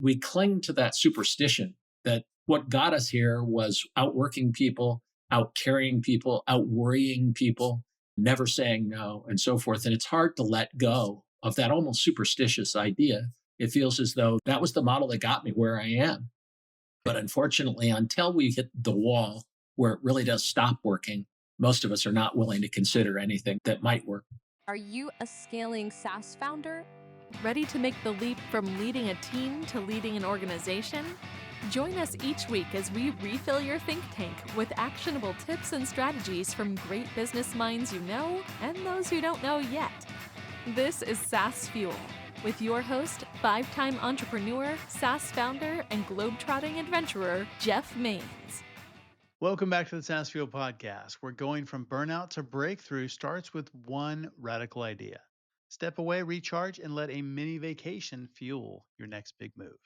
We cling to that superstition that what got us here was outworking people, out carrying people, out worrying people, never saying no, and so forth. And it's hard to let go of that almost superstitious idea. It feels as though that was the model that got me where I am. But unfortunately, until we hit the wall where it really does stop working, most of us are not willing to consider anything that might work. Are you a scaling SaaS founder? Ready to make the leap from leading a team to leading an organization? Join us each week as we refill your think tank with actionable tips and strategies from great business minds you know and those who don't know yet. This is SaaS Fuel with your host, 5-time entrepreneur, SaaS founder, and globetrotting adventurer, Jeff Maines. Welcome back to the SaaS Fuel podcast, where going from burnout to breakthrough starts with one radical idea. Step away, recharge, and let a mini vacation fuel your next big move.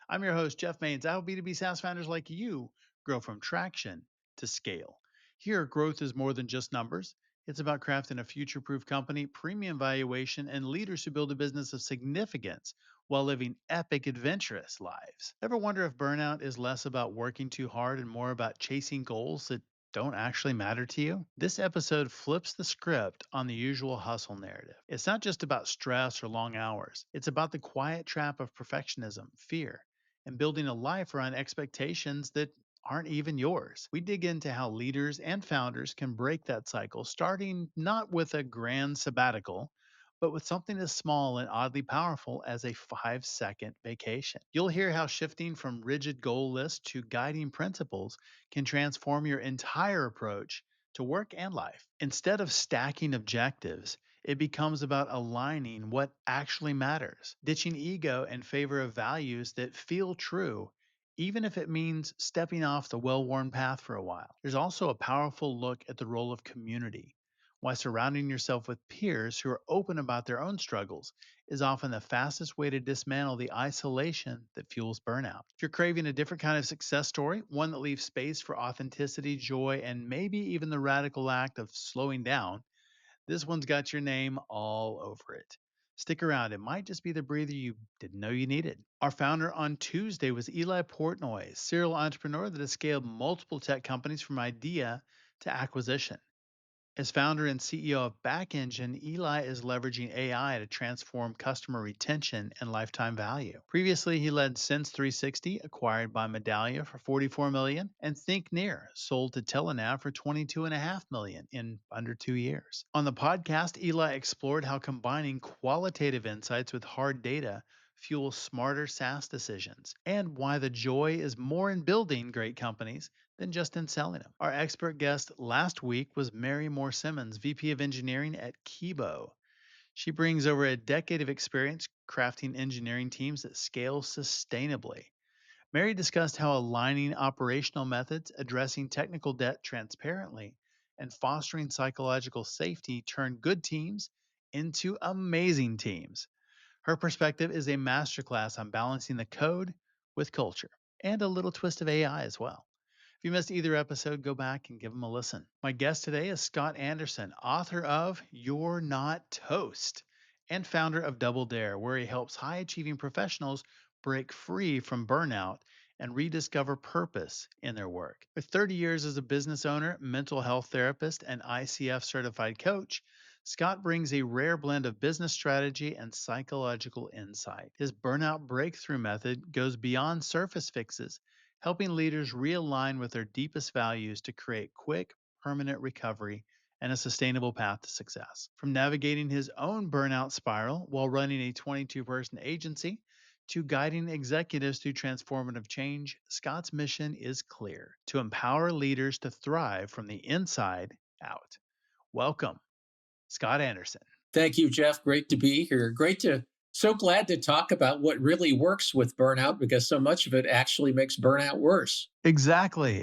I'm your host, Jeff Maines. I help B2B SaaS founders like you grow from traction to scale. Here, growth is more than just numbers. It's about crafting a future-proof company, premium valuation, and leaders who build a business of significance while living epic, adventurous lives. Ever wonder if burnout is less about working too hard and more about chasing goals that don't actually matter to you? This episode flips the script on the usual hustle narrative. It's not just about stress or long hours. It's about the quiet trap of perfectionism, fear, and building a life around expectations that aren't even yours. We dig into how leaders and founders can break that cycle, starting not with a grand sabbatical, but with something as small and oddly powerful as a 5-second vacation. You'll hear how shifting from rigid goal lists to guiding principles can transform your entire approach to work and life. Instead of stacking objectives, it becomes about aligning what actually matters, ditching ego in favor of values that feel true, even if it means stepping off the well-worn path for a while. There's also a powerful look at the role of community. Why surrounding yourself with peers who are open about their own struggles is often the fastest way to dismantle the isolation that fuels burnout. If you're craving a different kind of success story, one that leaves space for authenticity, joy, and maybe even the radical act of slowing down, this one's got your name all over it. Stick around, it might just be the breather you didn't know you needed. Our founder on Tuesday was Eli Portnoy, serial entrepreneur that has scaled multiple tech companies from idea to acquisition. As founder and CEO of BackEngine, Eli is leveraging AI to transform customer retention and lifetime value. Previously, he led Sense 360, acquired by Medallia for $44 million, and ThinkNear, sold to Telenav for $22.5 million in under 2 years. On the podcast, Eli explored how combining qualitative insights with hard data fuels smarter SaaS decisions, and why the joy is more in building great companies than just in selling them. Our expert guest last week was Mary Moore Simmons, VP of Engineering at Kibo. She brings over a decade of experience crafting engineering teams that scale sustainably. Mary discussed how aligning operational methods, addressing technical debt transparently, and fostering psychological safety turn good teams into amazing teams. Her perspective is a masterclass on balancing the code with culture and a little twist of AI as well. If you missed either episode, go back and give them a listen. My guest today is Scott Anderson, author of You're Not Toast and founder of Double Dare, where he helps high-achieving professionals break free from burnout and rediscover purpose in their work. With 30 years as a business owner, mental health therapist, and ICF certified coach, Scott brings a rare blend of business strategy and psychological insight. His burnout breakthrough method goes beyond surface fixes, helping leaders realign with their deepest values to create quick, permanent recovery and a sustainable path to success. From navigating his own burnout spiral while running a 22-person agency to guiding executives through transformative change, Scott's mission is clear: to empower leaders to thrive from the inside out. Welcome, Scott Anderson. Thank you, Jeff. Great to be here. So glad to talk about what really works with burnout because so much of it actually makes burnout worse. Exactly.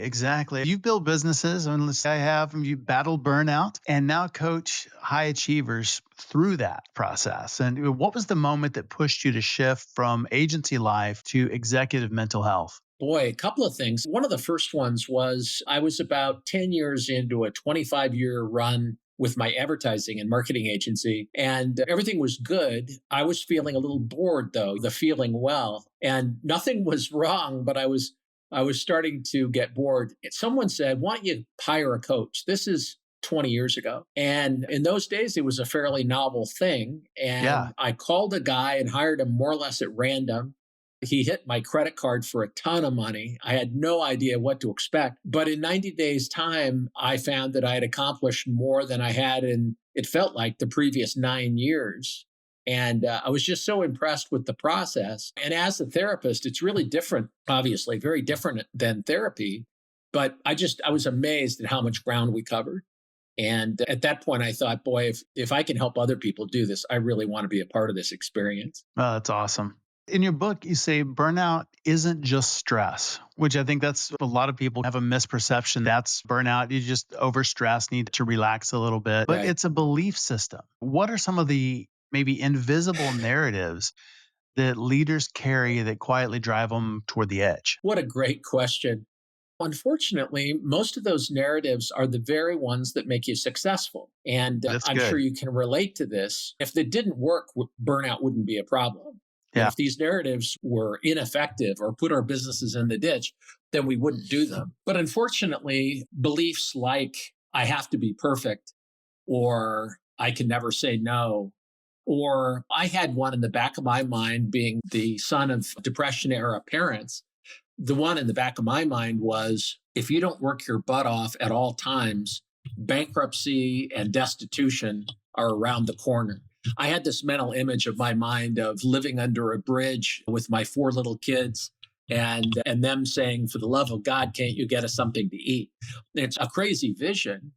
You've built businesses, and let's say I have, and you battled burnout and now coach high achievers through that process. And what was the moment that pushed you to shift from agency life to executive mental health? Boy, a couple of things. One of the first ones was I was about 10 years into a 25-year run with my advertising and marketing agency, and everything was good. I was feeling a little bored though, the feeling well, and nothing was wrong, but I was starting to get bored. Someone said, "Why don't you hire a coach?" This is 20 years ago. And in those days, it was a fairly novel thing. Yeah. And I called a guy and hired him more or less at random. He hit my credit card for a ton of money. I had no idea what to expect. But in 90 days' time, I found that I had accomplished more than I had in, it felt like, the previous 9 years. And I was just so impressed with the process. And as a therapist, it's really different, obviously, very different than therapy. But I was amazed at how much ground we covered. And at that point, I thought, boy, if I can help other people do this, I really want to be a part of this experience. Oh, that's awesome. In your book, you say burnout isn't just stress, which I think that's a lot of people have a misperception. That's burnout. You just overstress, need to relax a little bit, but Right. it's a belief system. What are some of the maybe invisible narratives that leaders carry that quietly drive them toward the edge? What a great question. Unfortunately, most of those narratives are the very ones that make you successful. And That's I'm sure good. you can relate to this. If it didn't work, burnout wouldn't be a problem. And Yeah, if these narratives were ineffective or put our businesses in the ditch, then we wouldn't do them. But unfortunately, beliefs like I have to be perfect, or I can never say no, or I had one in the back of my mind being the son of Depression era parents. The one in the back of my mind was if you don't work your butt off at all times, bankruptcy and destitution are around the corner. I had this mental image of my mind of living under a bridge with my four little kids and them saying, for the love of God, can't you get us something to eat? It's a crazy vision.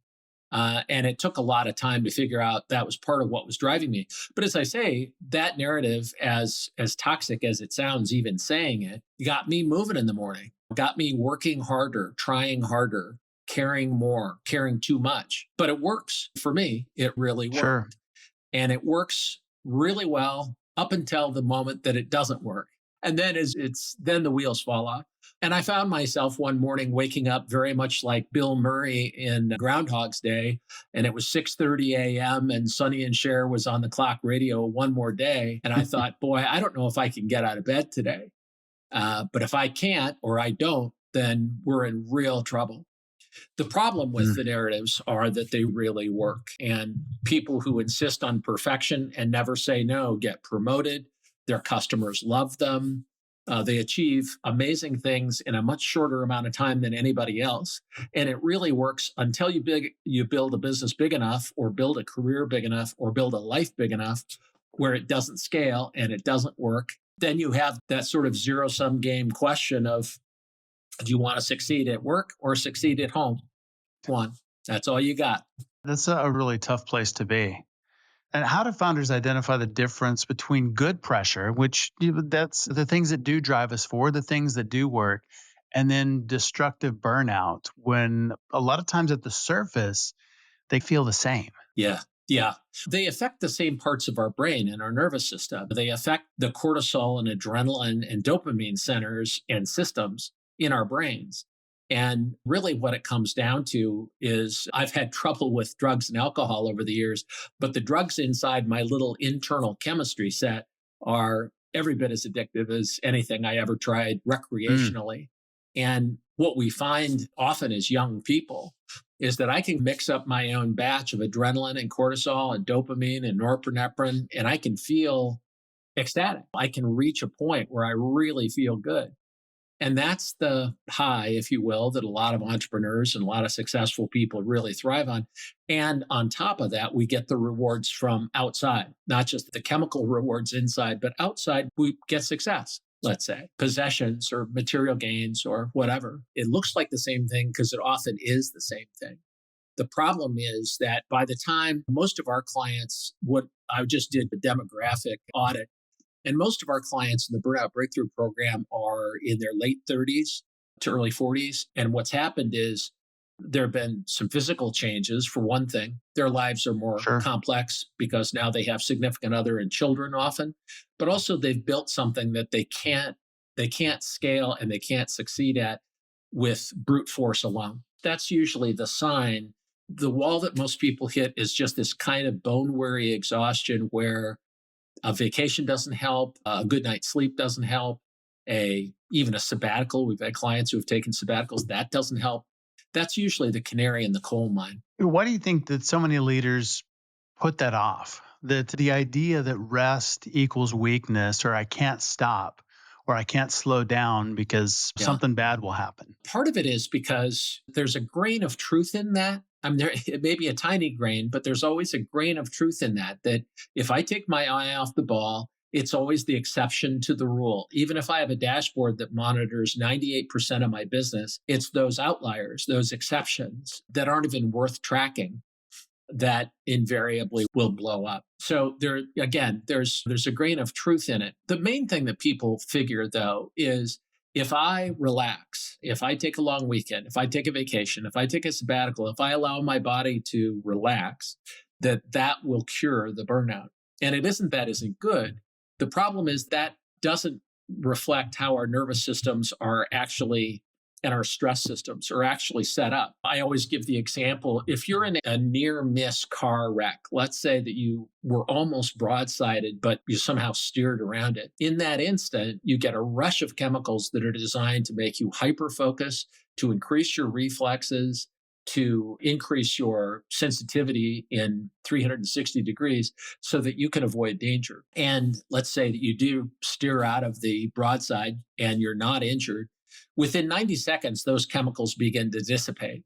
And it took a lot of time to figure out that was part of what was driving me. But as I say, that narrative, as toxic as it sounds, even saying it, got me moving in the morning, got me working harder, trying harder, caring more, caring too much. But it works for me. It really sure. worked. And it works really well up until the moment that it doesn't work. And then then the wheels fall off. And I found myself one morning waking up very much like Bill Murray in Groundhog's Day. And it was 6:30 a.m. and Sonny and Cher was on the clock radio one more day. And I thought, boy, I don't know if I can get out of bed today. But if I can't or I don't, then we're in real trouble. The problem with Mm, the narratives are that they really work. And people who insist on perfection and never say no get promoted. Their customers love them. They achieve amazing things in a much shorter amount of time than anybody else. And it really works until you build a business big enough, or build a career big enough, or build a life big enough where it doesn't scale and it doesn't work. Then you have that sort of zero sum game question of, do you want to succeed at work or succeed at home? One. That's all you got. that's a really tough place to be. And how do founders identify the difference between good pressure, which that's the things that do drive us forward, the things that do work, and then destructive burnout when a lot of times at the surface, they feel the same? Yeah. Yeah. They affect the same parts of our brain and our nervous system. They affect the cortisol and adrenaline and dopamine centers and systems in our brains. And really, what it comes down to is I've had trouble with drugs and alcohol over the years, but the drugs inside my little internal chemistry set are every bit as addictive as anything I ever tried Mm, recreationally. And what we find often as young people is that I can mix up my own batch of adrenaline and cortisol and dopamine and norepinephrine, and I can feel ecstatic. I can reach a point where I really feel good. And that's the high, if you will, that a lot of entrepreneurs and a lot of successful people really thrive on. And on top of that, we get the rewards from outside, not just the chemical rewards inside, but outside, we get success, let's say, possessions or material gains or whatever. It looks like the same thing because it often is the same thing. The problem is that by the time most of our clients, what I just did a demographic audit, and most of our clients in the Burnout Breakthrough Program are in their late 30s to early 40s. And what's happened is there have been some physical changes. For one thing, their lives are more sure. complex because now they have significant other and children often, but also they've built something that they can't scale and they can't succeed at with brute force alone. That's usually the sign The wall that most people hit is just this kind of bone weary exhaustion where a vacation doesn't help, a good night's sleep doesn't help, even a sabbatical. We've had clients who have taken sabbaticals, that doesn't help. That's usually the canary in the coal mine. Why do you think that so many leaders put that off? That the idea that rest equals weakness, or I can't stop, or I can't slow down because Yeah. something bad will happen. Part of it is because there's a grain of truth in that. I mean, it may be a tiny grain, but there's always a grain of truth in that. That if I take my eye off the ball, it's always the exception to the rule. Even if I have a dashboard that monitors 98% of my business, it's those outliers, those exceptions that aren't even worth tracking that invariably will blow up. So there's a grain of truth in it. The main thing that people figure though is if I relax, if I take a long weekend, if I take a vacation, if I take a sabbatical, if I allow my body to relax, that will cure the burnout. And it isn't that isn't good. The problem is that doesn't reflect how our nervous systems are actually and our stress systems are actually set up. I always give the example, if you're in a near miss car wreck, let's say that you were almost broadsided, but you somehow steered around it. In that instant, you get a rush of chemicals that are designed to make you hyper focus, to increase your reflexes, to increase your sensitivity in 360 degrees so that you can avoid danger. And let's say that you do steer out of the broadside and you're not injured. Within 90 seconds, those chemicals begin to dissipate.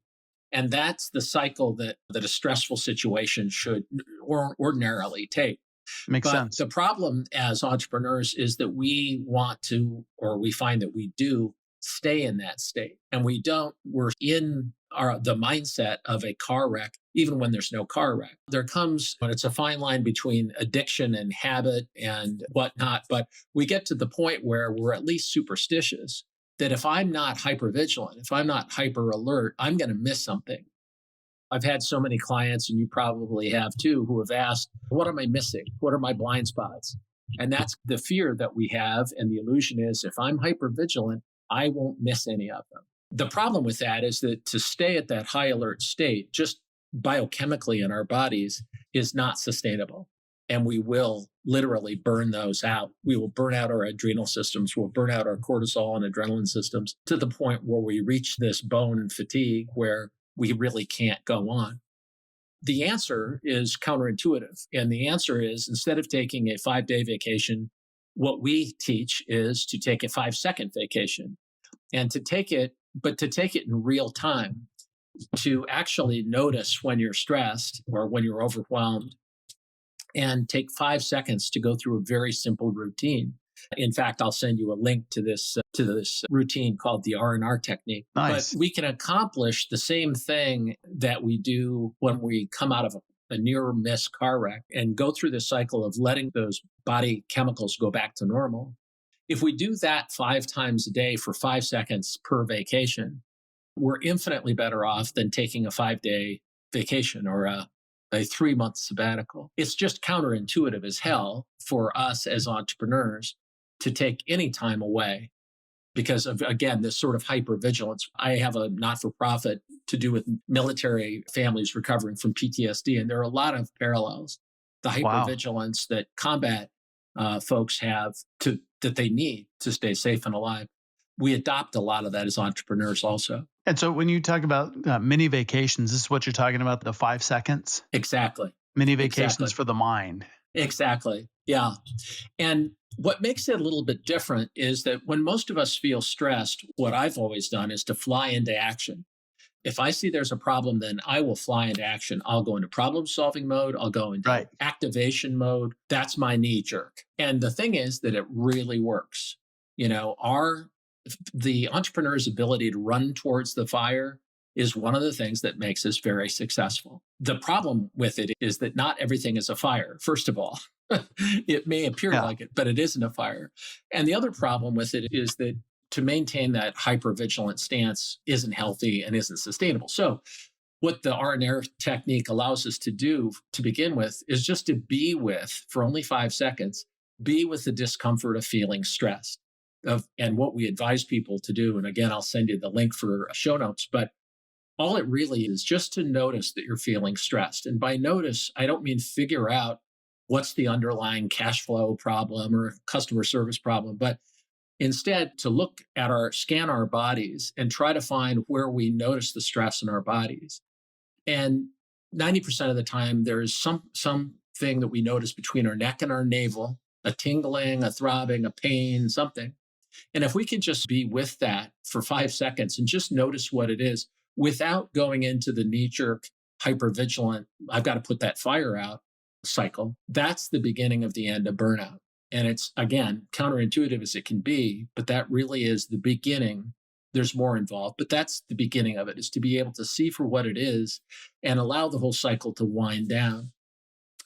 And that's the cycle that a stressful situation should ordinarily take. Makes But sense. the problem as entrepreneurs is that we want to, or we find that we do stay in that state. And we don't, we're in the mindset of a car wreck, even when there's no car wreck. There comes, when it's a fine line between addiction and habit and whatnot. But we get to the point where we're at least superstitious that if I'm not hyper vigilant, if I'm not hyper alert, I'm going to miss something. I've had so many clients, and you probably have too, who have asked, what am I missing? What are my blind spots? And that's the fear that we have. And the illusion is if I'm hyper vigilant, I won't miss any of them. The problem with that is that to stay at that high alert state, just biochemically in our bodies, is not sustainable. And we will literally burn those out. We will burn out our adrenal systems. We'll burn out our cortisol and adrenaline systems to the point where we reach this bone fatigue where we really can't go on. The answer is counterintuitive. And the answer is instead of taking a 5-day vacation, what we teach is to take a 5-second vacation and to take it in real time, to actually notice when you're stressed or when you're overwhelmed and take 5 seconds to go through a very simple routine. In fact, I'll send you a link to this routine called the R&R technique. Nice. But we can accomplish the same thing that we do when we come out of a near miss car wreck and go through the cycle of letting those body chemicals go back to normal. If we do that 5 times a day for 5 seconds per vacation, we're infinitely better off than taking a 5-day vacation or a 3-month sabbatical. It's just counterintuitive as hell for us as entrepreneurs to take any time away because of, again, this sort of hypervigilance. I have a not-for-profit to do with military families recovering from PTSD, and there are a lot of parallels. The hypervigilance that combat folks have that they need to stay safe and alive. We adopt a lot of that as entrepreneurs also. And so when you talk about mini vacations, this is what you're talking about, the 5 seconds? Exactly. Mini vacations for the mind. Exactly. Yeah. And what makes it a little bit different is that when most of us feel stressed, what I've always done is to fly into action. If I see there's a problem, then I will fly into action. I'll go into problem solving mode. I'll go into activation mode. That's my knee jerk. And the thing is that it really works. You know, the entrepreneur's ability to run towards the fire is one of the things that makes us very successful. The problem with it is that not everything is a fire, first of all. It may appear like it, but it isn't a fire. And the other problem with it is that to maintain that hypervigilant stance isn't healthy and isn't sustainable. So what the R&R technique allows us to do to begin with is just to be with, for only 5 seconds, be with the discomfort of feeling stressed. And what we advise people to do, and again, I'll send you the link for show notes, but All it really is just to notice that you're feeling stressed. And by notice, I don't mean figure out what's the underlying cash flow problem or customer service problem, but instead to scan our bodies and try to find where we notice the stress in our bodies. And 90% of the time, there is something that we notice between our neck and our navel, a tingling, a throbbing, a pain, something. And if we can just be with that for 5 seconds and just notice what it is without going into the knee jerk, hypervigilant, I've got to put that fire out cycle, that's the beginning of the end of burnout. And it's, again, counterintuitive as it can be, but that really is the beginning. There's more involved, but that's the beginning of it, is to be able to see for what it is and allow the whole cycle to wind down.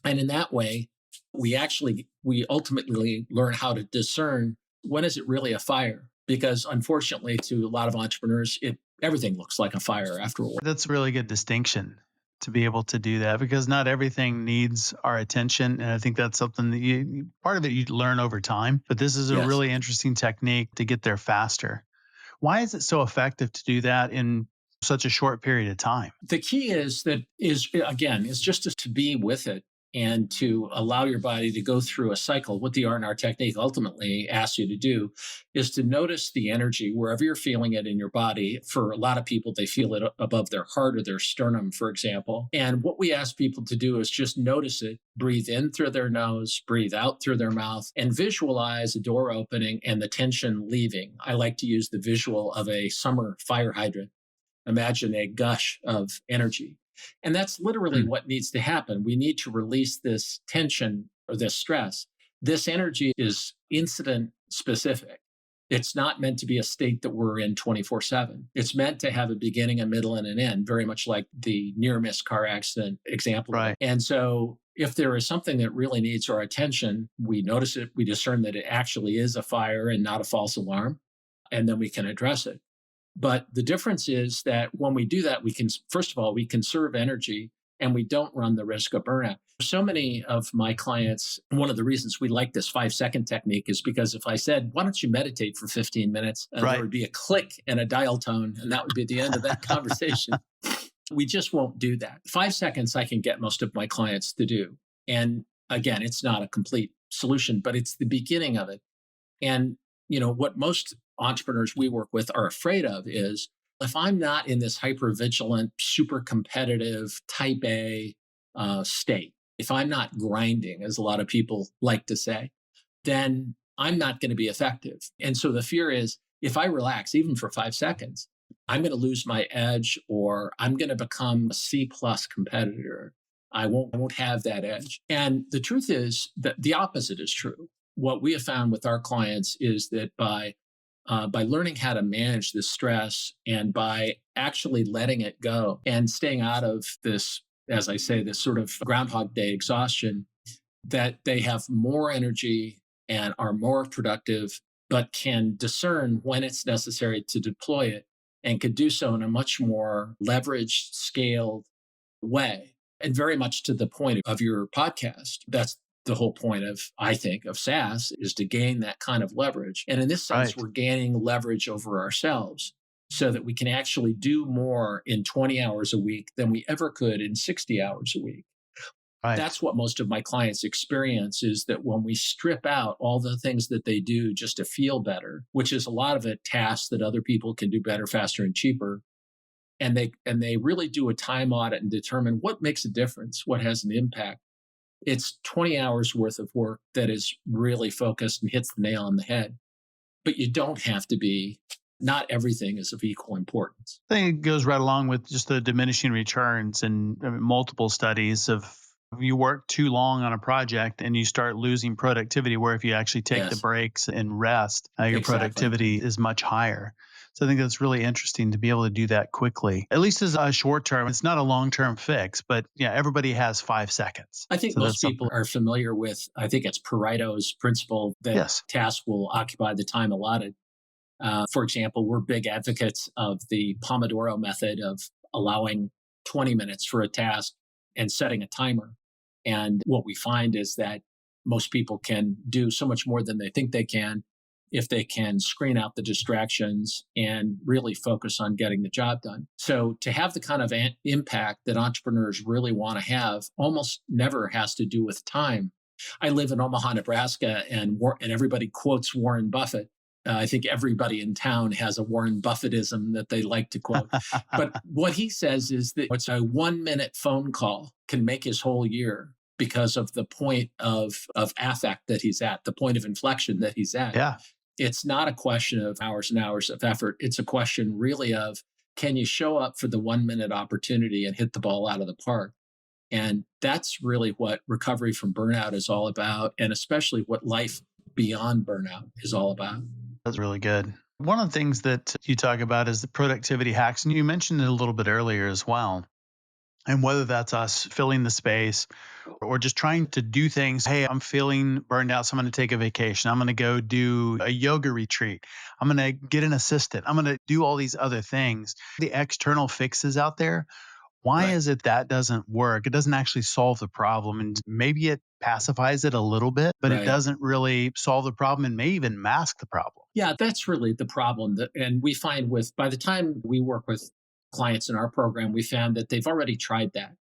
And in that way, we ultimately learn how to discern when is it really a fire? Because unfortunately, to a lot of entrepreneurs, everything looks like a fire after a while. That's a really good distinction to be able to do that, because not everything needs our attention. And I think that's something that part of it you learn over time, but this is a Yes. really interesting technique to get there faster. Why is it so effective to do that in such a short period of time? The key is just to be with it and to allow your body to go through a cycle. What the R&R technique ultimately asks you to do is to notice the energy wherever you're feeling it in your body. For a lot of people, they feel it above their heart or their sternum, for example. And what we ask people to do is just notice it, breathe in through their nose, breathe out through their mouth, and visualize a door opening and the tension leaving. I like to use the visual of a summer fire hydrant. Imagine a gush of energy. And that's literally what needs to happen. We need to release this tension or this stress. This energy is incident specific. It's not meant to be a state that we're in 24/7. It's meant to have a beginning, a middle, and an end, very much like the near miss car accident example. Right. And so if there is something that really needs our attention, we notice it, we discern that it actually is a fire and not a false alarm, and then we can address it. But the difference is that when we do that, first of all, we conserve energy and we don't run the risk of burnout. So many of my clients, one of the reasons we like this 5-second technique is because if I said, why don't you meditate for 15 minutes? There would be a click and a dial tone, and that would be the end of that conversation. We just won't do that. 5 seconds, I can get most of my clients to do. And again, it's not a complete solution, but it's the beginning of it. And what most entrepreneurs we work with are afraid of is, if I'm not in this hyper-vigilant, super competitive type A state, if I'm not grinding, as a lot of people like to say, then I'm not going to be effective. And so the fear is, if I relax even for 5 seconds, I'm going to lose my edge, or I'm going to become a C+ competitor. I won't have that edge. And the truth is that the opposite is true. What we have found with our clients is that by learning how to manage the stress and by actually letting it go and staying out of this, as I say, this sort of Groundhog Day exhaustion, that they have more energy and are more productive, but can discern when it's necessary to deploy it and could do so in a much more leveraged, scaled way. And very much to the point of your podcast, that's the whole point I think, of SaaS, is to gain that kind of leverage. And in this sense, we're gaining leverage over ourselves so that we can actually do more in 20 hours a week than we ever could in 60 hours a week. That's what most of my clients experience, is that when we strip out all the things that they do just to feel better, which is a lot of it tasks that other people can do better, faster, and cheaper, and they really do a time audit and determine what makes a difference, what has an impact. It's 20 hours worth of work that is really focused and hits the nail on the head. But you don't have to be, not everything is of equal importance. I think it goes right along with just the diminishing returns and multiple studies of, you work too long on a project and you start losing productivity, where if you actually take the breaks and rest, your productivity is much higher. So I think that's really interesting to be able to do that quickly, at least as a short term. It's not a long-term fix, but everybody has 5 seconds. I think most people are familiar with, I think it's Pareto's principle that tasks will occupy the time allotted. For example, we're big advocates of the Pomodoro method of allowing 20 minutes for a task and setting a timer. And what we find is that most people can do so much more than they think they can if they can screen out the distractions and really focus on getting the job done. So, to have the kind of impact that entrepreneurs really want to have almost never has to do with time. I live in Omaha, Nebraska, and everybody quotes Warren Buffett. I think everybody in town has a Warren Buffettism that they like to quote. But what he says is that it's a 1 minute phone call can make his whole year because of the point of affect that he's at, the point of inflection that he's at. Yeah. It's not a question of hours and hours of effort. It's a question really of, can you show up for the 1 minute opportunity and hit the ball out of the park? And that's really what recovery from burnout is all about, and especially what life beyond burnout is all about. That's really good. One of the things that you talk about is the productivity hacks, and you mentioned it a little bit earlier as well. And whether that's us filling the space or just trying to do things, hey, I'm feeling burned out, so I'm going to take a vacation. I'm going to go do a yoga retreat. I'm going to get an assistant. I'm going to do all these other things. The external fixes out there, why Right. is it that doesn't work? It doesn't actually solve the problem. And maybe it pacifies it a little bit, but it Right. doesn't really solve the problem and may even mask the problem. Yeah, that's really the problem. And we find by the time we work with clients in our program, we found that they've already tried that.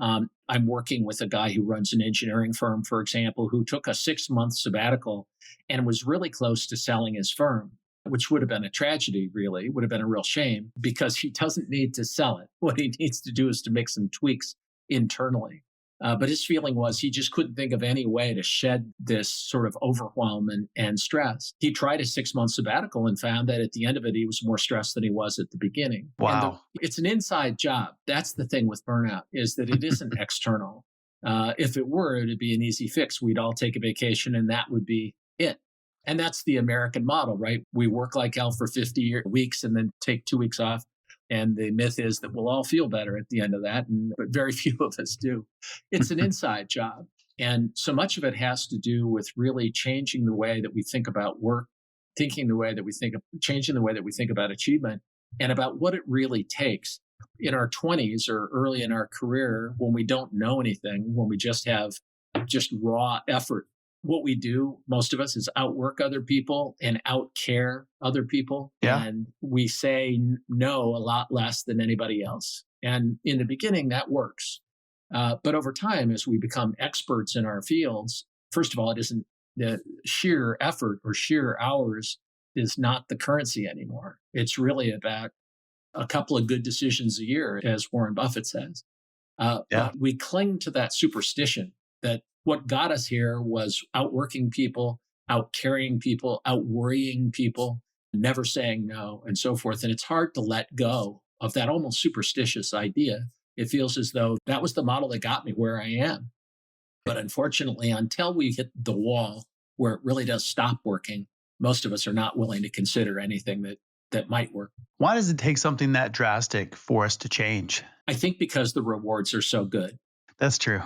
I'm working with a guy who runs an engineering firm, for example, who took a 6 month sabbatical and was really close to selling his firm, which would have been a tragedy, really. It would have been a real shame because he doesn't need to sell it. What he needs to do is to make some tweaks internally. But his feeling was he just couldn't think of any way to shed this sort of overwhelm and stress. He tried a 6 month sabbatical and found that at the end of it, he was more stressed than he was at the beginning. Wow. It's an inside job. That's the thing with burnout, is that it isn't external. If it were, it'd be an easy fix. We'd all take a vacation and that would be it. And that's the American model, right? We work like hell for 50 weeks and then take 2 weeks off. And the myth is that we'll all feel better at the end of that, but very few of us do. It's an inside job. And so much of it has to do with really changing the way that we think about work, changing the way that we think about achievement and about what it really takes in our 20s or early in our career when we don't know anything, when we just have just raw effort. What we do, most of us, is outwork other people and outcare other people. Yeah. And we say no a lot less than anybody else. And in the beginning, that works. But over time, as we become experts in our fields, first of all, it isn't the sheer effort or sheer hours is not the currency anymore. It's really about a couple of good decisions a year, as Warren Buffett says. Yeah. But we cling to that superstition that what got us here was outworking people, outcarrying people, outworrying people, never saying no, and so forth. And it's hard to let go of that almost superstitious idea. It feels as though that was the model that got me where I am. But unfortunately, until we hit the wall where it really does stop working, most of us are not willing to consider anything that might work. Why does it take something that drastic for us to change? I think because the rewards are so good. That's true.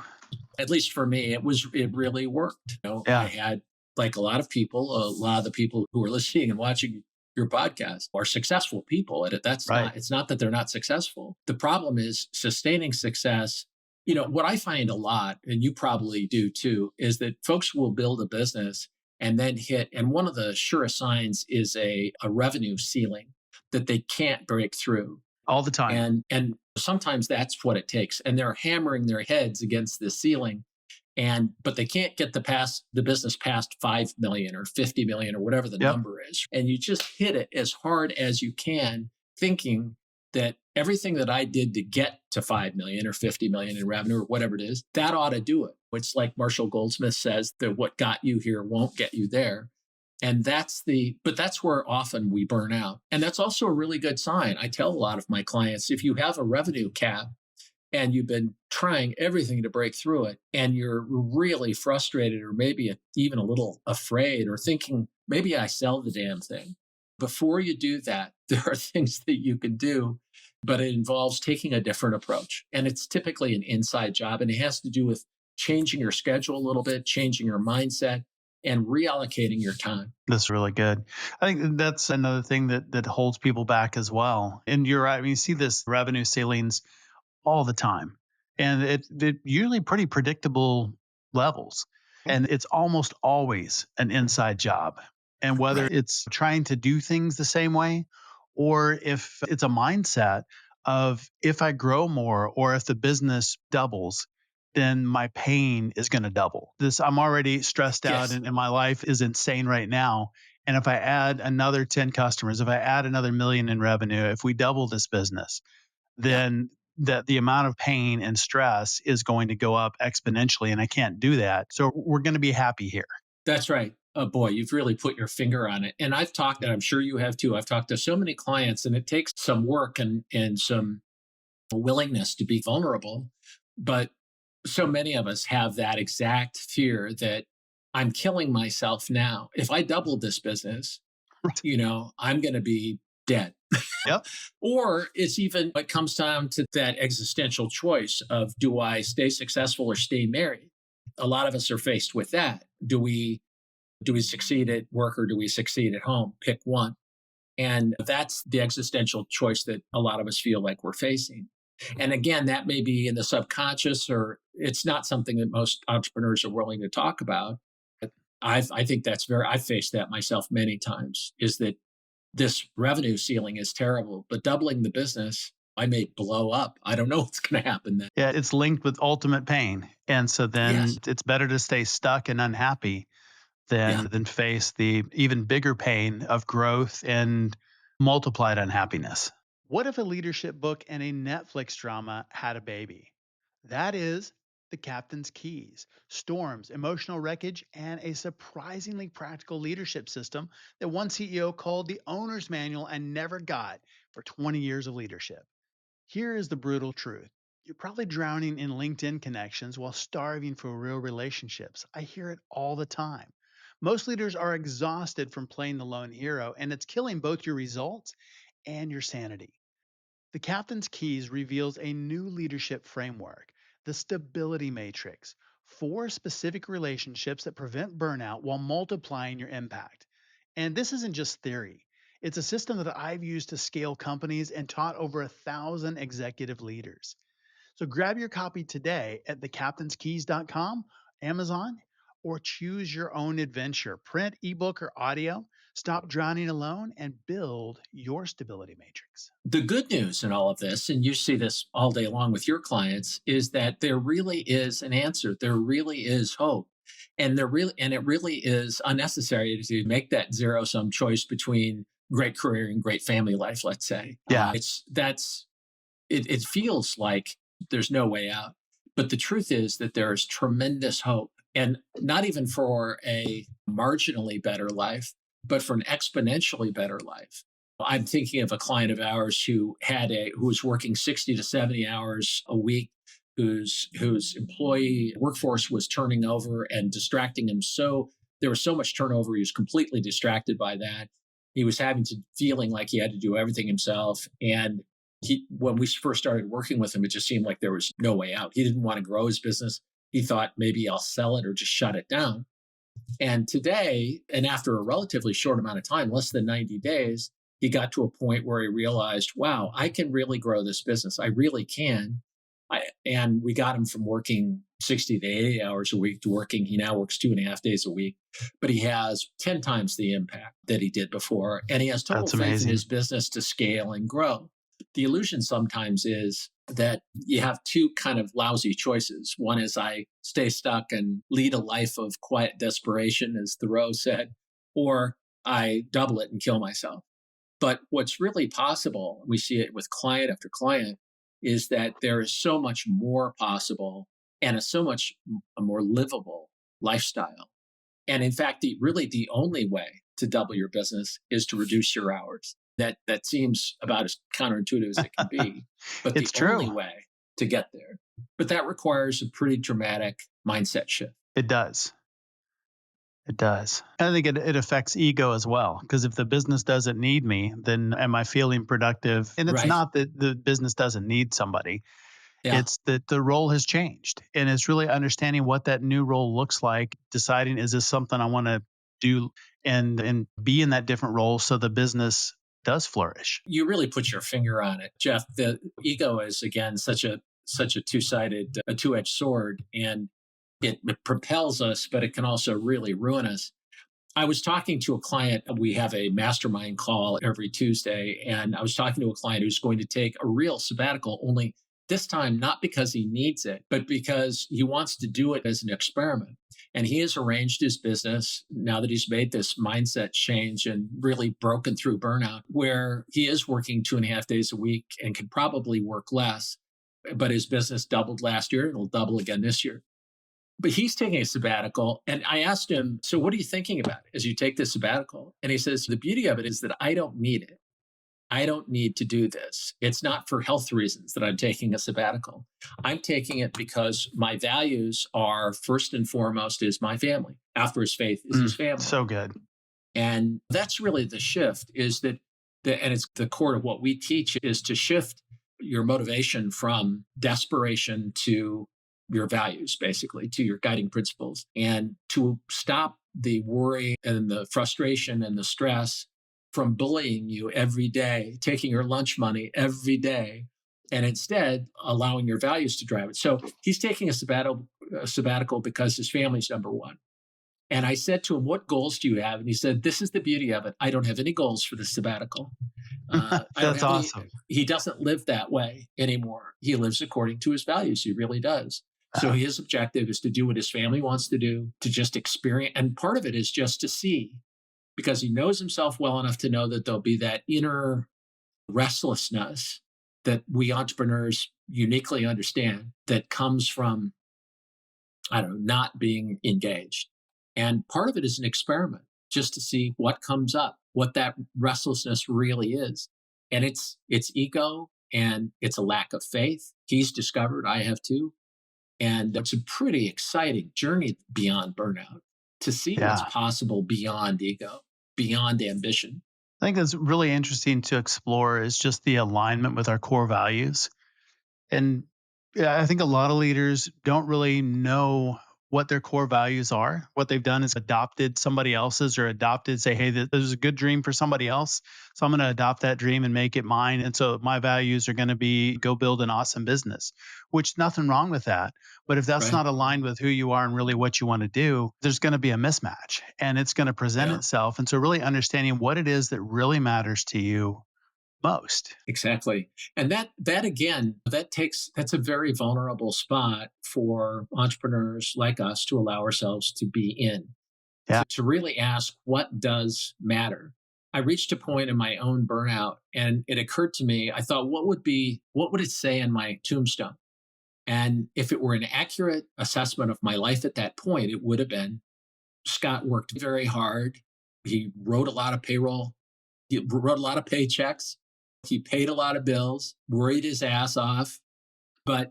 At least for me, it really worked. Yeah. I had, like a lot of the people who are listening and watching your podcast are successful people. And Right. it's not that they're not successful. The problem is sustaining success. What I find a lot, and you probably do too, is that folks will build a business and then and one of the surest signs is a revenue ceiling that they can't break through. All the time. And sometimes that's what it takes. And they're hammering their heads against the ceiling. But they can't get the business past 5 million or 50 million or whatever the number is. And you just hit it as hard as you can, thinking that everything that I did to get to 5 million or 50 million in revenue or whatever it is, that ought to do it. It's like Marshall Goldsmith says, that what got you here won't get you there. And that's where often we burn out. And that's also a really good sign. I tell a lot of my clients, if you have a revenue cap and you've been trying everything to break through it and you're really frustrated or maybe even a little afraid or thinking, maybe I sell the damn thing. Before you do that, there are things that you can do, but it involves taking a different approach. And it's typically an inside job, and it has to do with changing your schedule a little bit, changing your mindset, and reallocating your time. That's really good. I think that's another thing that holds people back as well. And you're right. I mean, you see this revenue ceilings all the time, and it usually pretty predictable levels. And it's almost always an inside job. And whether Right. it's trying to do things the same way, or if it's a mindset of if I grow more or if the business doubles, then my pain is going to double. This I'm already stressed out Yes. and my life is insane right now. And if I add another 10 customers, if I add another million in revenue, if we double this business, Yeah. then that the amount of pain and stress is going to go up exponentially. And I can't do that. So we're going to be happy here. That's right. Oh boy, you've really put your finger on it. And I've talked, and I'm sure you have too. I've talked to so many clients, and it takes some work and some willingness to be vulnerable. But so many of us have that exact fear that I'm killing myself now. If I double this business, Right. I'm going to be dead. Yep. Or it's even, it comes down to that existential choice of, do I stay successful or stay married? A lot of us are faced with that. Do we succeed at work or do we succeed at home? Pick one. And that's the existential choice that a lot of us feel like we're facing. And again, that may be in the subconscious, or it's not something that most entrepreneurs are willing to talk about. But I think I've faced that myself many times, is that this revenue ceiling is terrible, but doubling the business, I may blow up. I don't know what's going to happen then. Yeah, it's linked with ultimate pain. And so then Yes. it's better to stay stuck and unhappy Yeah. than face the even bigger pain of growth and multiplied unhappiness. What if a leadership book and a Netflix drama had a baby? That is The Captain's Keys, Storms, Emotional Wreckage, and a surprisingly practical leadership system that one CEO called the owner's manual and never got for 20 years of leadership. Here is the brutal truth. You're probably drowning in LinkedIn connections while starving for real relationships. I hear it all the time. Most leaders are exhausted from playing the lone hero, and it's killing both your results and your sanity. The Captain's Keys reveals a new leadership framework, the stability matrix, four specific relationships that prevent burnout while multiplying your impact. And this isn't just theory. It's a system that I've used to scale companies and taught over 1,000 executive leaders. So grab your copy today at thecaptainskeys.com, Amazon, or choose your own adventure. Print, ebook, or audio. Stop drowning alone and build your stability matrix. The good news in all of this, and you see this all day long with your clients, is that there really is an answer. There really is hope. And it really is unnecessary to make that zero sum choice between great career and great family life, let's say. Yeah. It feels like there's no way out. But the truth is that there is tremendous hope, and not even for a marginally better life, but for an exponentially better life. I'm thinking of a client of ours who was working 60 to 70 hours a week, whose employee workforce was turning over and distracting him. So there was so much turnover, he was completely distracted by that. He was feeling like he had to do everything himself. And when we first started working with him, it just seemed like there was no way out. He didn't want to grow his business. He thought, maybe I'll sell it or just shut it down. And today, and after a relatively short amount of time, less than 90 days, he got to a point where he realized, wow, I can really grow this business. I really can. And we got him from working 60 to 80 hours a week to he now works 2.5 days a week, but he has 10 times the impact that he did before. And he has total That's faith in amazing. his business to scale and grow. The illusion sometimes is that you have two kind of lousy choices. One is, I stay stuck and lead a life of quiet desperation, as Thoreau said, or I double it and kill myself. But what's really possible, we see it with client after client, is that there is so much more possible and a more livable lifestyle. And in fact, the only way to double your business is to reduce your hours. That seems about as counterintuitive as it can be, but It's the only true. way to get there. But that requires a pretty dramatic mindset shift. It does. It does. I think it affects ego as well. Because if the business doesn't need me, then am I feeling productive? And it's Right. not that the business doesn't need somebody. Yeah. It's that the role has changed. And it's really understanding what that new role looks like, deciding, is this something I want to do and be in that different role so the business does flourish. You really put your finger on it, Jeff. The ego is, again, such a two-edged sword, and it propels us, but it can also really ruin us. I was talking to a client. We have a mastermind call every Tuesday. And I was talking to a client who's going to take a real sabbatical, only this time, not because he needs it, but because he wants to do it as an experiment. And he has arranged his business now that he's made this mindset change and really broken through burnout, where he is working 2.5 days a week and can probably work less. But his business doubled last year. It'll double again this year. But he's taking a sabbatical. And I asked him, so what are you thinking about as you take this sabbatical? And he says, the beauty of it is that I don't need it. I don't need to do this. It's not for health reasons that I'm taking a sabbatical. I'm taking it because my values are first and foremost is my family. After his faith is his family. So good. And that's really the shift is that, and it's the core of what we teach is to shift your motivation from desperation to your values, basically, to your guiding principles, and to stop the worry and the frustration and the stress from bullying you every day, taking your lunch money every day, and instead allowing your values to drive it. So he's taking a sabbatical because his family's number one. And I said to him, what goals do you have? And he said, this is the beauty of it. I don't have any goals for the sabbatical. That's awesome. He doesn't live that way anymore. He lives according to his values. He really does. So his objective is to do what his family wants to do, to just experience. And part of it is just to see, because he knows himself well enough to know that there'll be that inner restlessness that we entrepreneurs uniquely understand that comes from, I don't know, not being engaged. And part of it is an experiment just to see what comes up, what that restlessness really is. And it's ego and it's a lack of faith. He's discovered, I have too. And it's a pretty exciting journey beyond burnout to see what's possible beyond ego, beyond ambition. I think that's really interesting to explore is just the alignment with our core values. And yeah, I think a lot of leaders don't really know what their core values are. What they've done is adopted somebody else's or say, hey, this is a good dream for somebody else. So I'm going to adopt that dream and make it mine. And so my values are going to be go build an awesome business, which nothing wrong with that. But if that's Right. not aligned with who you are and really what you want to do, there's going to be a mismatch and it's going to present itself. And so really understanding what it is that really matters to you most. Exactly. And that again, that's a very vulnerable spot for entrepreneurs like us to allow ourselves to be in. Yeah. To really ask what does matter. I reached a point in my own burnout and it occurred to me, I thought, what would it say in my tombstone? And if it were an accurate assessment of my life at that point, it would have been Scott worked very hard. He wrote a lot of payroll. He wrote a lot of paychecks. He paid a lot of bills, worried his ass off. But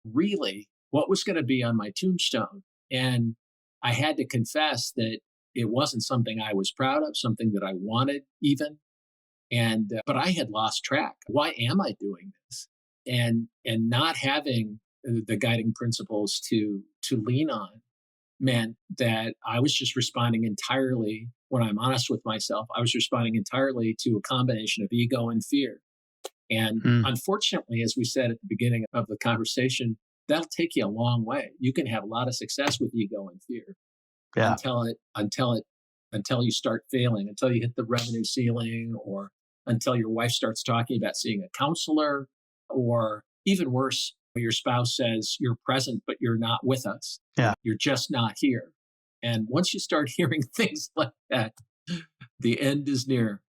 really, what was going to be on my tombstone? And I had to confess that it wasn't something I was proud of, something that I wanted even. And but I had lost track. Why am I doing this? And not having the guiding principles to lean on meant that I was just responding entirely, when I'm honest with myself, I was responding entirely to a combination of ego and fear. And unfortunately, as we said at the beginning of the conversation, that'll take you a long way. You can have a lot of success with ego and fear until you start failing, until you hit the revenue ceiling, or until your wife starts talking about seeing a counselor, or even worse, your spouse says you're present, but you're not with us. Yeah. You're just not here. And once you start hearing things like that, the end is near.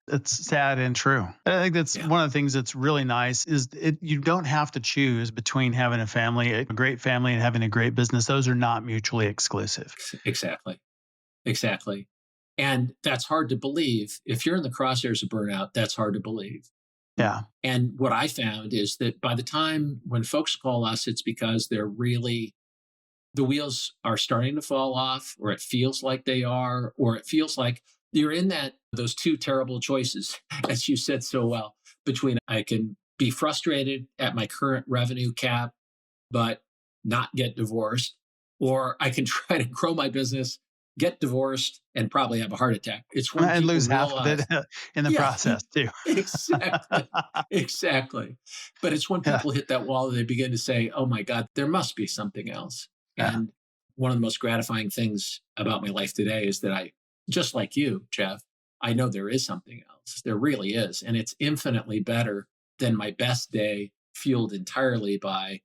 It's sad and true. I think that's one of the things that's really nice is you don't have to choose between having a great family and having a great business. Those are not mutually exclusive. Exactly. And that's hard to believe. If you're in the crosshairs of burnout, that's hard to believe. Yeah. And what I found is that by the time when folks call us, it's because the wheels are starting to fall off, or it feels like they are, or it feels like you're in those two terrible choices, as you said so well, between I can be frustrated at my current revenue cap, but not get divorced, or I can try to grow my business, get divorced, and probably have a heart attack. It's when and people lose half realize, of it in the process too. Exactly. But it's when people hit that wall that they begin to say, oh my God, there must be something else. Yeah. And one of the most gratifying things about my life today is that just like you, Jeff, I know there is something else. There really is. And it's infinitely better than my best day fueled entirely by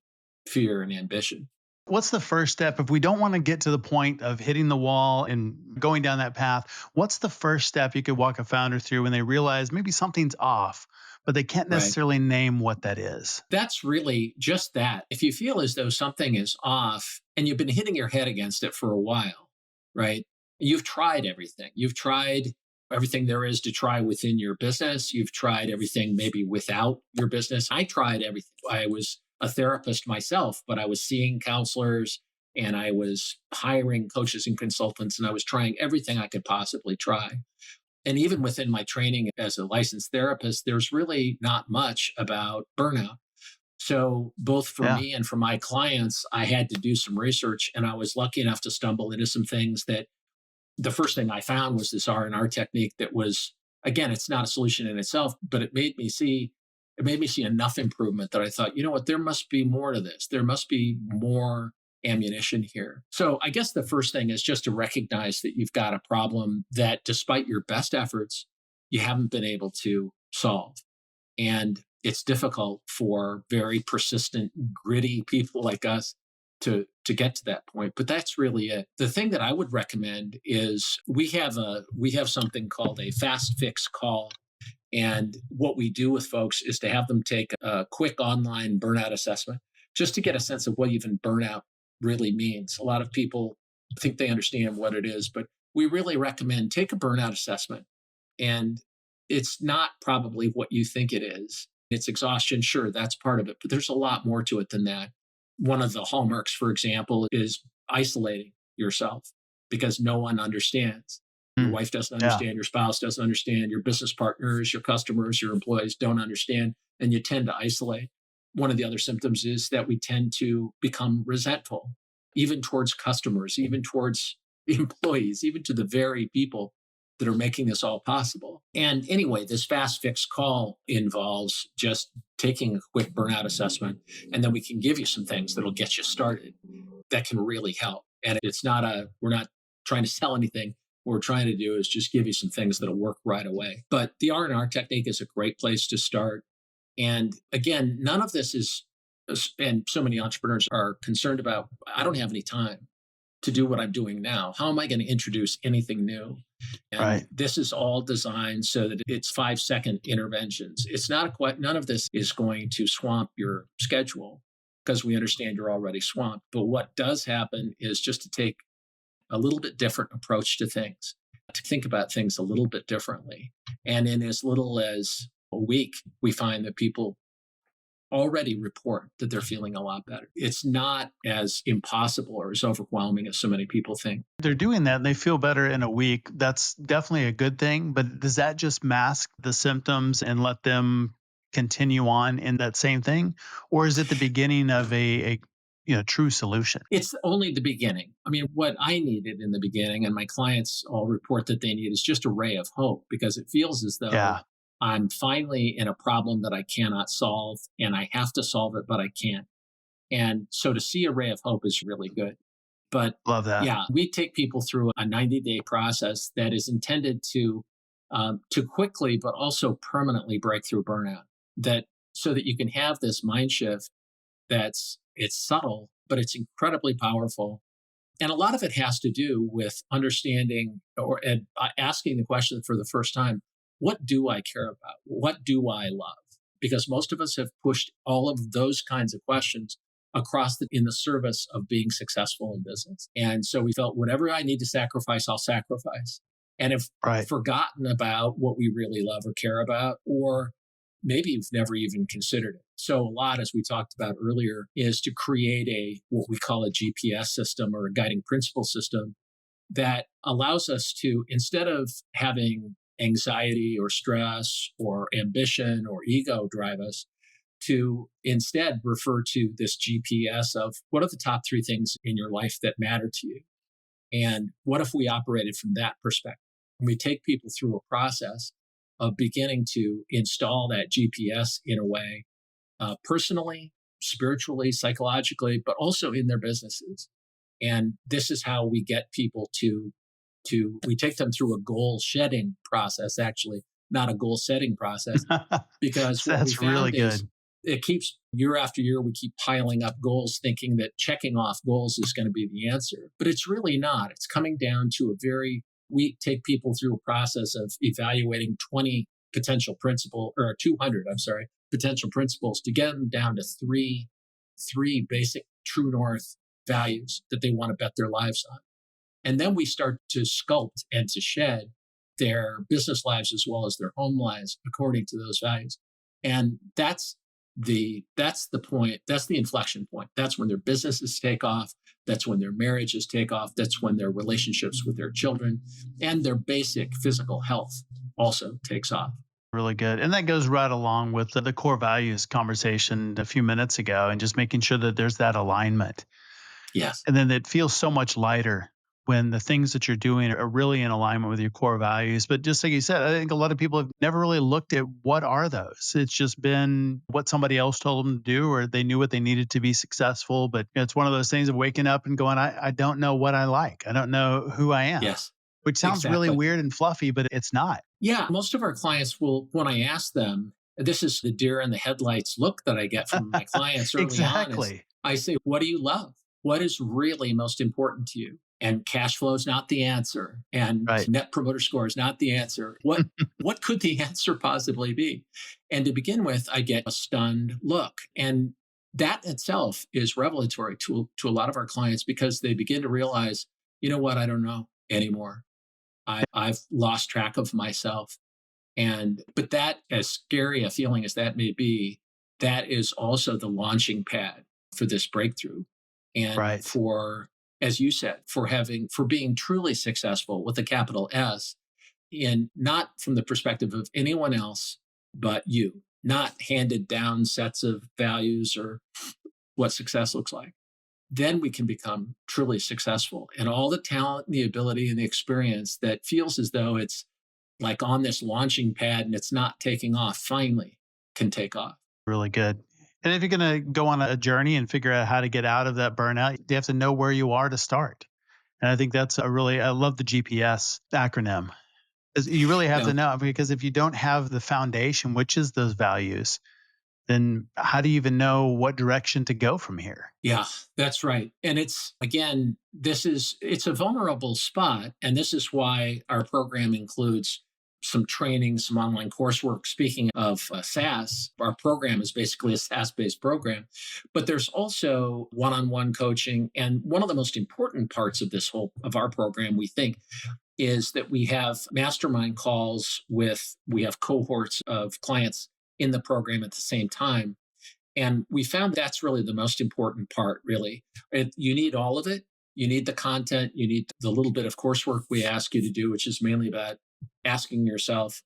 fear and ambition. What's the first step if we don't want to get to the point of hitting the wall and going down that path? What's the first step you could walk a founder through when they realize maybe something's off, but they can't Right. necessarily name what that is? That's really just that. If you feel as though something is off and you've been hitting your head against it for a while, right? You've tried everything. You've tried everything there is to try within your business. You've tried everything maybe without your business. I tried everything. I was a therapist myself, but I was seeing counselors and I was hiring coaches and consultants and I was trying everything I could possibly try. And even within my training as a licensed therapist, there's really not much about burnout. So, both for Yeah. me and for my clients, I had to do some research, and I was lucky enough to stumble into some things that the first thing I found was this R&R technique that was, again, it's not a solution in itself, but it made me see enough improvement that I thought, you know what, there must be more to this. There must be more ammunition here. So I guess the first thing is just to recognize that you've got a problem that despite your best efforts, you haven't been able to solve. And it's difficult for very persistent, gritty people like us to get to that point. But that's really it. The thing that I would recommend is we have something called a fast fix call. And what we do with folks is to have them take a quick online burnout assessment just to get a sense of what even burnout really means. A lot of people think they understand what it is, but we really recommend take a burnout assessment. And it's not probably what you think it is. It's exhaustion. Sure, that's part of it, but there's a lot more to it than that. One of the hallmarks, for example, is isolating yourself because no one understands. Your Mm. wife doesn't Yeah. understand, your spouse doesn't understand, your business partners, your customers, your employees don't understand, and you tend to isolate. One of the other symptoms is that we tend to become resentful, even towards customers, even towards employees, even to the very people that are making this all possible. And anyway, this fast fix call involves just taking a quick burnout assessment, and then we can give you some things that'll get you started that can really help. And we're not trying to sell anything. What we're trying to do is just give you some things that'll work right away. But the R&R technique is a great place to start. And again, none of this is, and so many entrepreneurs are concerned about, I don't have any time to do what I'm doing now. How am I going to introduce anything new? And Right. this is all designed so that it's 5-second interventions. It's not quite, none of this is going to swamp your schedule because we understand you're already swamped. But what does happen is just to take a little bit different approach to things, to think about things a little bit differently. And in as little as a week, we find that people already report that they're feeling a lot better. It's not as impossible or as overwhelming as so many people think. They're doing that and they feel better in a week. That's definitely a good thing. But does that just mask the symptoms and let them continue on in that same thing? Or is it the beginning of a true solution? It's only the beginning. I mean, what I needed in the beginning, and my clients all report that they need, is just a ray of hope because it feels as though Yeah. I'm finally in a problem that I cannot solve and I have to solve it, but I can't. And so to see a ray of hope is really good. But Love that. yeah, we take people through a 90-day process that is intended to quickly, but also permanently break through burnout. That so that you can have this mind shift it's subtle, but it's incredibly powerful. And a lot of it has to do with understanding or asking the question for the first time, what do I care about? What do I love? Because most of us have pushed all of those kinds of questions in the service of being successful in business. And so we felt whatever I need to sacrifice, I'll sacrifice. And have Right. forgotten about what we really love or care about, or maybe you've never even considered it. So a lot, as we talked about earlier, is to create what we call a GPS system or a guiding principle system that allows us to, instead of having anxiety or stress or ambition or ego drive us, to instead refer to this GPS of what are the top 3 things in your life that matter to you? And what if we operated from that perspective? And we take people through a process of beginning to install that GPS in a way, personally, spiritually, psychologically, but also in their businesses. And this is how we get people we take them through a goal shedding process, actually, not a goal setting process, because what we That's really found is good. it keeps year after year, we keep piling up goals thinking that checking off goals is going to be the answer, but it's really not. It's coming down to we take people through a process of evaluating 20 potential principle or 200, I'm sorry, potential principles to get them down to three basic true north values that they want to bet their lives on. And then we start to sculpt and to shed their business lives as well as their home lives according to those values. And that's the point. That's the inflection point. That's when their businesses take off. That's when their marriages take off. That's when their relationships with their children and their basic physical health also takes off. Really good. And that goes right along with the core values conversation a few minutes ago, and just making sure that there's that alignment. Yes. And then it feels so much lighter when the things that you're doing are really in alignment with your core values. But just like you said, I think a lot of people have never really looked at what are those. It's just been what somebody else told them to do, or they knew what they needed to be successful. But it's one of those things of waking up and going, I don't know what I like. I don't know who I am, Yes. which sounds really Exactly. weird and fluffy, but it's not. Yeah. Most of our clients will, when I ask them, this is the deer in the headlights look that I get from my clients early on is Exactly. I say, what do you love? What is really most important to you? And cash flow is not the answer. And Right. net promoter score is not the answer. What could the answer possibly be? And to begin with, I get a stunned look. And that itself is revelatory to a lot of our clients because they begin to realize, you know what, I don't know anymore. I've lost track of myself. But that, as scary a feeling as that may be, that is also the launching pad for this breakthrough. And Right. as you said, for being truly successful with a capital S, in not from the perspective of anyone else but you, not handed down sets of values or what success looks like. Then we can become truly successful. And all the talent, the ability, and the experience that feels as though it's like on this launching pad and it's not taking off, finally can take off. Really good. And if you're going to go on a journey and figure out how to get out of that burnout, you have to know where you are to start. And I think that's I love the GPS acronym. You really have to No, know, because if you don't have the foundation, which is those values, then how do you even know what direction to go from here? yeah, that's right. And it's, again, it's a vulnerable spot. And this is why our program includes some training, some online coursework. Speaking of SaaS, our program is basically a SaaS based program, but there's also one on one coaching. And one of the most important parts of our program, we think, is that we have mastermind calls we have cohorts of clients in the program at the same time. And we found that's really the most important part, really. You need all of it. You need the content. You need the little bit of coursework we ask you to do, which is mainly about asking yourself,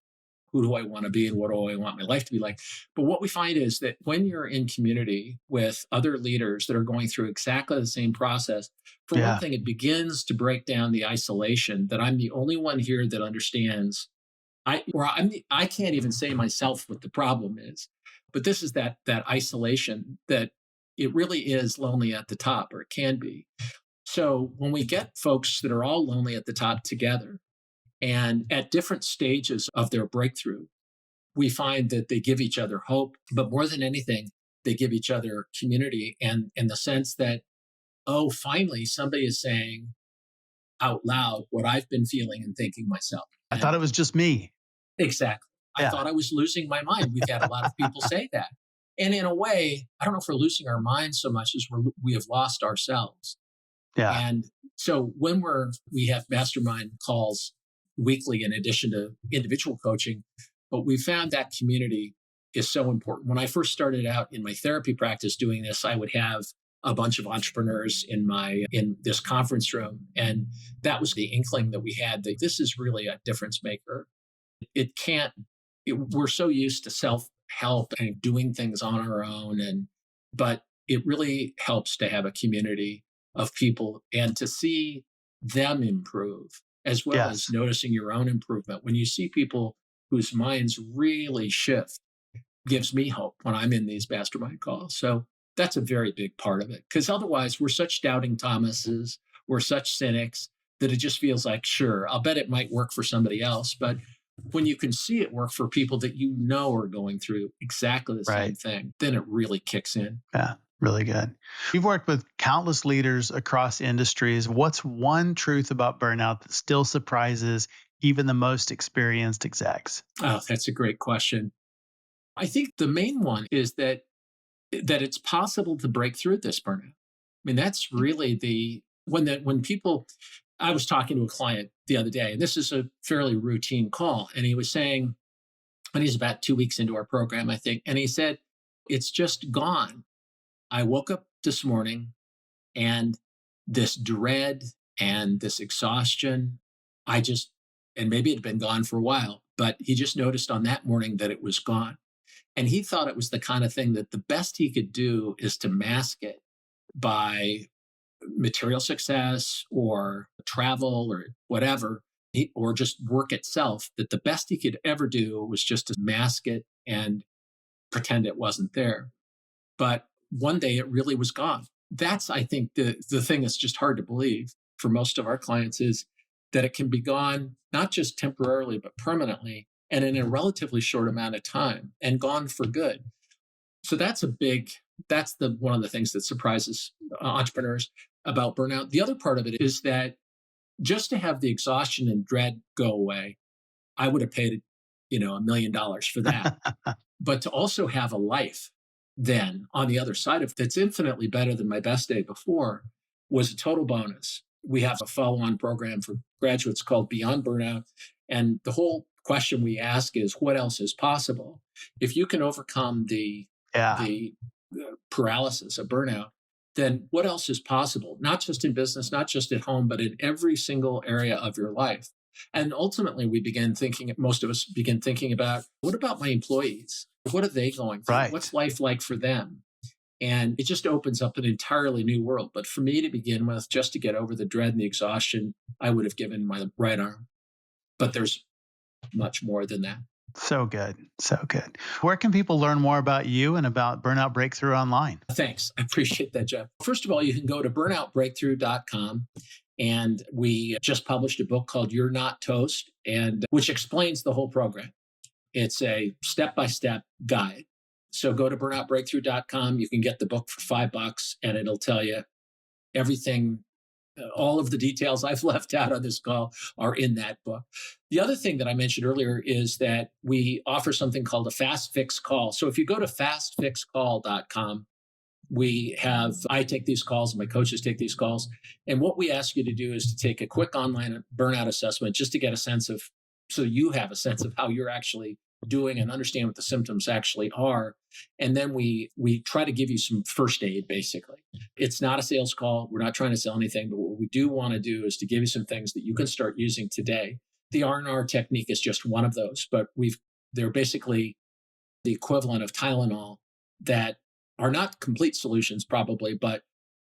who do I want to be and what do I want my life to be like? But what we find is that when you're in community with other leaders that are going through exactly the same process, for one Yeah. thing, it begins to break down the isolation that I'm the only one here that understands. I can't even say myself what the problem is, but this is that isolation that it really is lonely at the top, or it can be. So when we get folks that are all lonely at the top together and at different stages of their breakthrough, we find that they give each other hope, but more than anything, they give each other community and in the sense that, oh, finally somebody is saying out loud what I've been feeling and thinking myself. I thought it was just me. Exactly. I Yeah. thought I was losing my mind. We've had a lot of people say that. And in a way, I don't know if we're losing our minds so much as we have lost ourselves. Yeah. And so when we have mastermind calls weekly in addition to individual coaching, but we found that community is so important. When I first started out in my therapy practice doing this, I would have a bunch of entrepreneurs in this conference room. And that was the inkling that we had that this is really a difference maker. It can't, we're so used to self help and doing things on our own. But it really helps to have a community of people and to see them improve as well as Yes. noticing your own improvement. When you see people whose minds really shift, gives me hope when I'm in these mastermind calls. So that's a very big part of it because otherwise we're such doubting Thomases. we're such cynics that it just feels like, sure, I'll bet it might work for somebody else. But when you can see it work for people that you know are going through exactly the same Right. thing, then it really kicks in. Yeah, really good. You've worked with countless leaders across industries. What's one truth about burnout that still surprises even the most experienced execs? Oh, that's a great question. I think the main one is that it's possible to break through this burnout. I mean, that's really when people. I was talking to a client the other day, and this is a fairly routine call, and he was saying, and he's about 2 weeks into our program, I think, and he said, "It's just gone. I woke up this morning, and this dread and this exhaustion, I just, and maybe it had been gone for a while, but he just noticed on that morning that it was gone." And he thought it was the kind of thing that the best he could do is to mask it by material success or travel or whatever, or just work itself, that the best he could ever do was just to mask it and pretend it wasn't there. But one day it really was gone. That's, I think, the thing that's just hard to believe for most of our clients is that it can be gone, not just temporarily, but permanently and in a relatively short amount of time and gone for good. So that's the one of the things that surprises entrepreneurs about burnout. The other part of it is that just to have the exhaustion and dread go away, I would have paid, $1 million for that. But to also have a life then on the other side of that's infinitely better than my best day before was a total bonus. We have a follow-on program for graduates called Beyond Burnout. And the whole question we ask is what else is possible? If you can overcome Yeah, the paralysis of burnout, then what else is possible? Not just in business, not just at home, but in every single area of your life. And ultimately, most of us begin thinking about what about my employees? What are they going through? right. What's life like for them? And it just opens up an entirely new world. But for me to begin with, just to get over the dread and the exhaustion, I would have given my right arm. But there's much more than that. So good. So good. Where can people learn more about you and about Burnout Breakthrough online? Thanks. I appreciate that, Jeff. First of all, you can go to burnoutbreakthrough.com. And we just published a book called You're Not Toast, and which explains the whole program. It's a step-by-step guide. So go to burnoutbreakthrough.com. You can get the book for $5 and it'll tell you everything. All of the details I've left out on this call are in that book. The other thing that I mentioned earlier is that we offer something called a fast fix call. So if you go to fastfixcall.com, I take these calls, my coaches take these calls. And what we ask you to do is to take a quick online burnout assessment just to get a sense of, so you have a sense of how you're actually doing and understand what the symptoms actually are. And then we try to give you some first aid, basically. It's not a sales call. We're not trying to sell anything, but what we do want to do is to give you some things that you can start using today. The R&R technique is just one of those, but they're basically the equivalent of Tylenol that are not complete solutions probably, but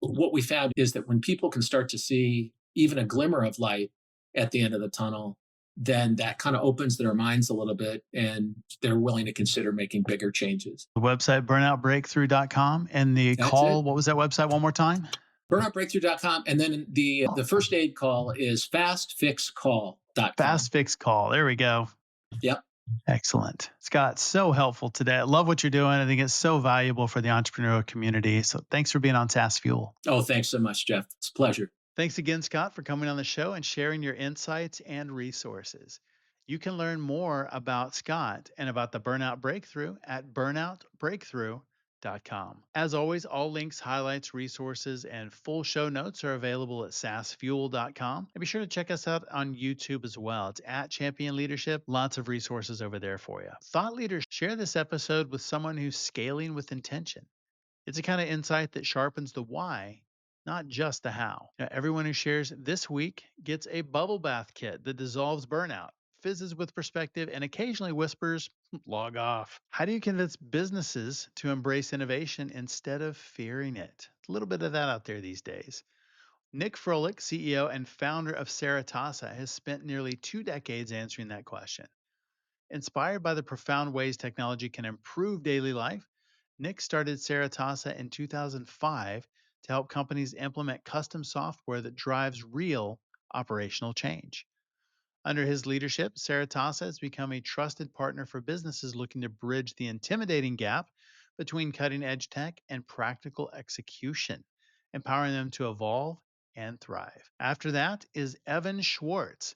what we found is that when people can start to see even a glimmer of light at the end of the tunnel, then that kind of opens their minds a little bit and they're willing to consider making bigger changes. The website, burnoutbreakthrough.com. And the That's call, it. what was that website one more time? Burnoutbreakthrough.com. And then the first aid call is fastfixcall.com. Fast Fix Call. There we go. Yep. Excellent. Scott, so helpful today. I love what you're doing. I think it's so valuable for the entrepreneurial community. So thanks for being on SaaS Fuel. Oh, thanks so much, Jeff. It's a pleasure. Thanks again, Scott, for coming on the show and sharing your insights and resources. You can learn more about Scott and about the Burnout Breakthrough at burnoutbreakthrough.com. As always, all links, highlights, resources, and full show notes are available at saasfuel.com. And be sure to check us out on YouTube as well. It's at Champion Leadership. Lots of resources over there for you. Thought leaders, share this episode with someone who's scaling with intention. It's a kind of insight that sharpens the why, not just the how. Now, everyone who shares this week gets a bubble bath kit that dissolves burnout, fizzes with perspective, and occasionally whispers, log off. How do you convince businesses to embrace innovation instead of fearing it? A little bit of that out there these days. Nick Froelich, CEO and founder of Saratasa, has spent nearly 2 decades answering that question. Inspired by the profound ways technology can improve daily life, Nick started Saratasa in 2005 to help companies implement custom software that drives real operational change. Under his leadership, Saratasa has become a trusted partner for businesses looking to bridge the intimidating gap between cutting edge tech and practical execution, empowering them to evolve and thrive. After that is Evan Schwartz,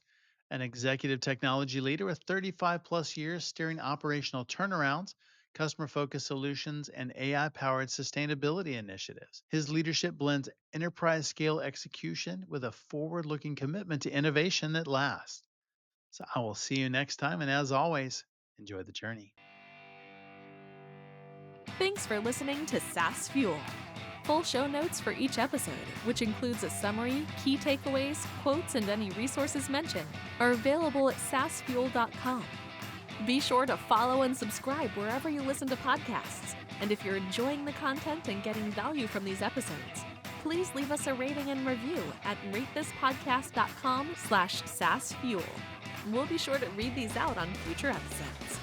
an executive technology leader with 35 plus years steering operational turnarounds, customer focused solutions, and AI powered sustainability initiatives. His leadership blends enterprise scale execution with a forward looking commitment to innovation that lasts. So I will see you next time. And as always, enjoy the journey. Thanks for listening to SaaS Fuel. Full show notes for each episode, which includes a summary, key takeaways, quotes, and any resources mentioned, are available at saasfuel.com. Be sure to follow and subscribe wherever you listen to podcasts. And if you're enjoying the content and getting value from these episodes, please leave us a rating and review at ratethispodcast.com/SaaSfuel. We'll be sure to read these out on future episodes.